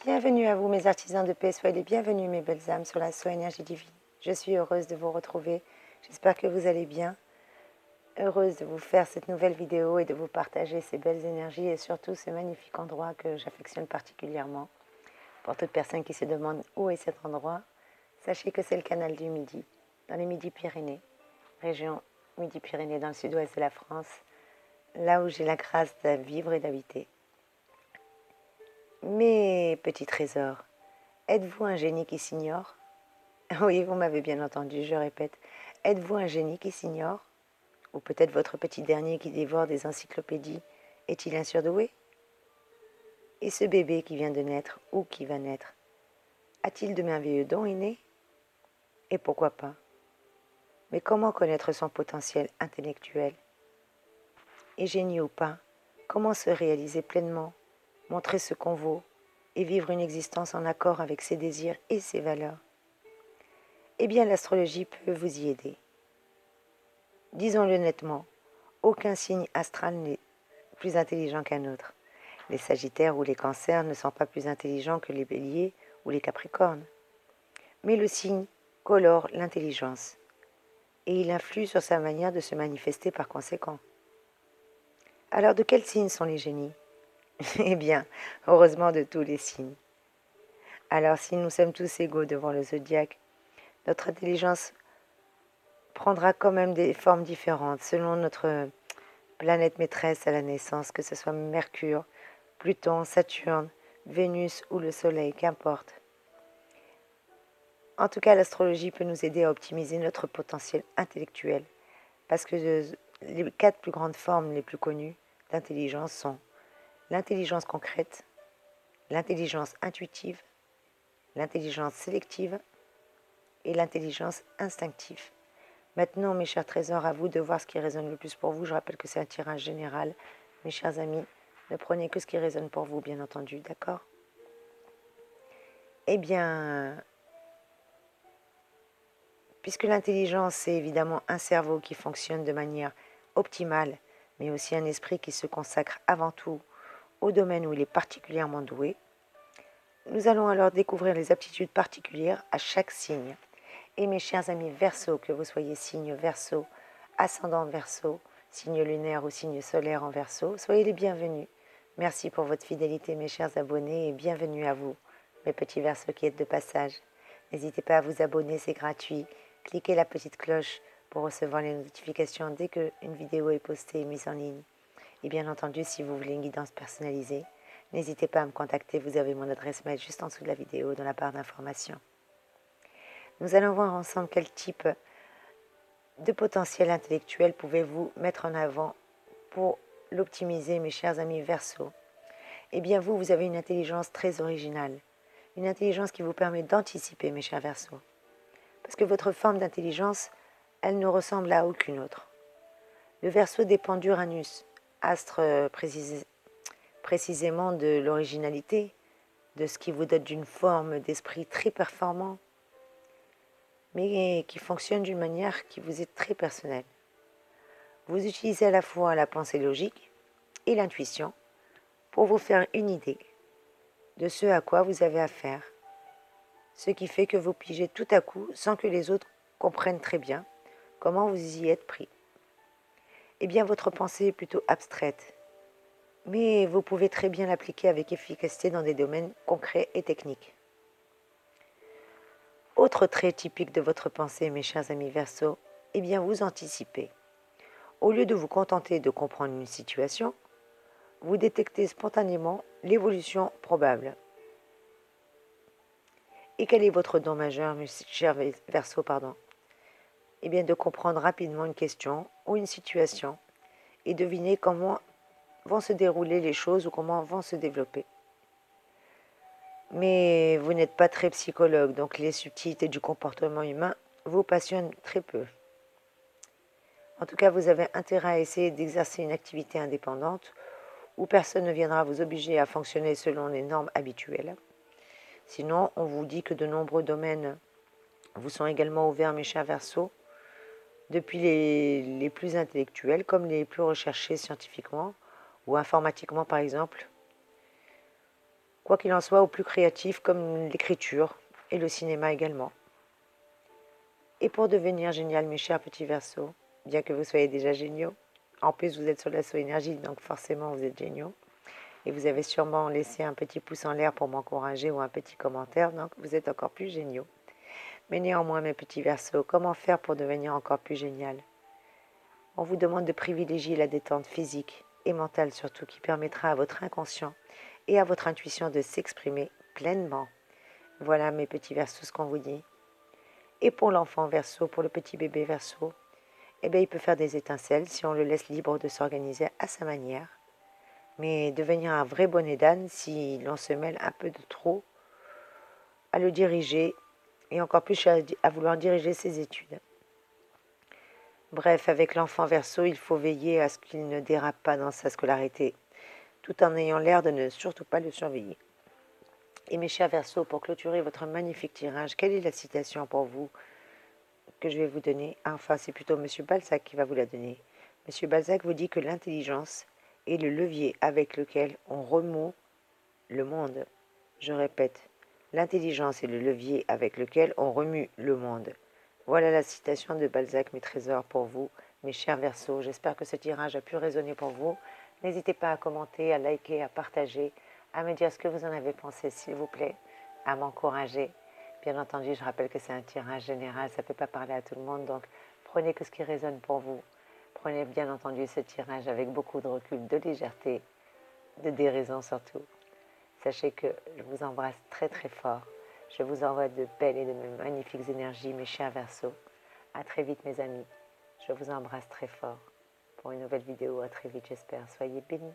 Bienvenue à vous mes artisans de paix, soyez les bienvenus mes belles âmes sur la Soul Énergie Divine. Je suis heureuse de vous retrouver, j'espère que vous allez bien. Heureuse de vous faire cette nouvelle vidéo et de vous partager ces belles énergies et surtout ce magnifique endroit que j'affectionne particulièrement. Pour toute personne qui se demande où est cet endroit, sachez que c'est le canal du Midi, dans les Midi-Pyrénées, région Midi-Pyrénées dans le sud-ouest de la France, là où j'ai la grâce de vivre et d'habiter. Mes petits trésors, êtes-vous un génie qui s'ignore? Oui, vous m'avez bien entendu, je répète. Êtes-vous un génie qui s'ignore? Ou peut-être votre petit dernier qui dévore des encyclopédies est-il un surdoué? Et ce bébé qui vient de naître ou qui va naître, a-t-il de merveilleux dons innés? Et pourquoi pas? Mais comment connaître son potentiel intellectuel? Et génie ou pas, comment se réaliser pleinement, montrer ce qu'on vaut et vivre une existence en accord avec ses désirs et ses valeurs? Eh bien, l'astrologie peut vous y aider. Disons-le nettement, aucun signe astral n'est plus intelligent qu'un autre. Les Sagittaires ou les Cancers ne sont pas plus intelligents que les Béliers ou les Capricornes. Mais le signe colore l'intelligence et il influe sur sa manière de se manifester par conséquent. Alors de quel signe sont les génies? Eh bien, heureusement de tous les signes. Alors si nous sommes tous égaux devant le zodiaque, notre intelligence prendra quand même des formes différentes selon notre planète maîtresse à la naissance, que ce soit Mercure, Pluton, Saturne, Vénus ou le Soleil, qu'importe. En tout cas, l'astrologie peut nous aider à optimiser notre potentiel intellectuel, parce que les 4 plus grandes formes les plus connues d'intelligence sont l'intelligence concrète, l'intelligence intuitive, l'intelligence sélective et l'intelligence instinctive. Maintenant, mes chers trésors, à vous de voir ce qui résonne le plus pour vous. Je rappelle que c'est un tirage général. Mes chers amis, ne prenez que ce qui résonne pour vous, bien entendu, d'accord? Eh bien, puisque l'intelligence, c'est évidemment un cerveau qui fonctionne de manière optimale, mais aussi un esprit qui se consacre avant tout au domaine où il est particulièrement doué, nous allons alors découvrir les aptitudes particulières à chaque signe. Et mes chers amis Verseau, que vous soyez signe Verseau, ascendant Verseau, signe lunaire ou signe solaire en Verseau, soyez les bienvenus. Merci pour votre fidélité, mes chers abonnés, et bienvenue à vous, mes petits Verseaux qui êtes de passage. N'hésitez pas à vous abonner, c'est gratuit. Cliquez la petite cloche pour recevoir les notifications dès qu'une vidéo est postée et mise en ligne. Et bien entendu, si vous voulez une guidance personnalisée, n'hésitez pas à me contacter, vous avez mon adresse mail juste en dessous de la vidéo dans la barre d'informations. Nous allons voir ensemble quel type de potentiel intellectuel pouvez-vous mettre en avant pour l'optimiser, mes chers amis Verseau. Eh bien vous avez une intelligence très originale, une intelligence qui vous permet d'anticiper, mes chers Verseaux. Parce que votre forme d'intelligence, elle ne ressemble à aucune autre. Le Verseau dépend d'Uranus, astre précisément de l'originalité, de ce qui vous donne une forme d'esprit très performant, mais qui fonctionne d'une manière qui vous est très personnelle. Vous utilisez à la fois la pensée logique et l'intuition pour vous faire une idée de ce à quoi vous avez affaire, ce qui fait que vous pigez tout à coup sans que les autres comprennent très bien comment vous y êtes pris. Eh bien, votre pensée est plutôt abstraite, mais vous pouvez très bien l'appliquer avec efficacité dans des domaines concrets et techniques. Autre trait typique de votre pensée, mes chers amis Verseau, eh bien vous anticipez. Au lieu de vous contenter de comprendre une situation, vous détectez spontanément l'évolution probable. Et quel est votre don majeur, mes chers Verseau, Eh bien de comprendre rapidement une question ou une situation et deviner comment vont se dérouler les choses ou comment vont se développer. Mais vous n'êtes pas très psychologue, donc les subtilités du comportement humain vous passionnent très peu. En tout cas, vous avez intérêt à essayer d'exercer une activité indépendante où personne ne viendra vous obliger à fonctionner selon les normes habituelles. Sinon, on vous dit que de nombreux domaines vous sont également ouverts, mes chers Verseaux, depuis les plus intellectuels comme les plus recherchés scientifiquement ou informatiquement par exemple. quoi qu'il en soit, au plus créatif comme l'écriture et le cinéma également. Et pour devenir génial, mes chers petits Verseaux, bien que vous soyez déjà géniaux, en plus vous êtes sur l'assaut énergie, donc forcément vous êtes géniaux, et vous avez sûrement laissé un petit pouce en l'air pour m'encourager ou un petit commentaire, donc vous êtes encore plus géniaux. Mais néanmoins, mes petits Verseaux, comment faire pour devenir encore plus génial? On vous demande de privilégier la détente physique et mentale surtout, qui permettra à votre inconscient et à votre intuition de s'exprimer pleinement. Voilà mes petits Verseaux, ce qu'on vous dit. Et pour l'enfant Verseau, pour le petit bébé Verseau, eh bien, il peut faire des étincelles si on le laisse libre de s'organiser à sa manière. Mais devenir un vrai bonnet d'âne si l'on se mêle un peu de trop à le diriger et encore plus à vouloir diriger ses études. Bref, avec l'enfant Verseau, il faut veiller à ce qu'il ne dérape pas dans sa scolarité, tout en ayant l'air de ne surtout pas le surveiller. Et mes chers Verseaux, pour clôturer votre magnifique tirage, quelle est la citation pour vous que je vais vous donner? Enfin, c'est plutôt Monsieur Balzac qui va vous la donner. Monsieur Balzac vous dit que l'intelligence est le levier avec lequel on remoue le monde. Je répète, l'intelligence est le levier avec lequel on remue le monde. Voilà la citation de Balzac, mes trésors, pour vous, mes chers Verseaux. J'espère que ce tirage a pu résonner pour vous. N'hésitez pas à commenter, à liker, à partager, à me dire ce que vous en avez pensé, s'il vous plaît, à m'encourager. Bien entendu, je rappelle que c'est un tirage général, ça ne peut pas parler à tout le monde, donc prenez que ce qui résonne pour vous. Prenez bien entendu ce tirage avec beaucoup de recul, de légèreté, de déraison surtout. Sachez que je vous embrasse très très fort. Je vous envoie de belles et de magnifiques énergies, mes chers Verseaux. À très vite, mes amis. Je vous embrasse très fort pour une nouvelle vidéo. À très vite, j'espère. Soyez bénis.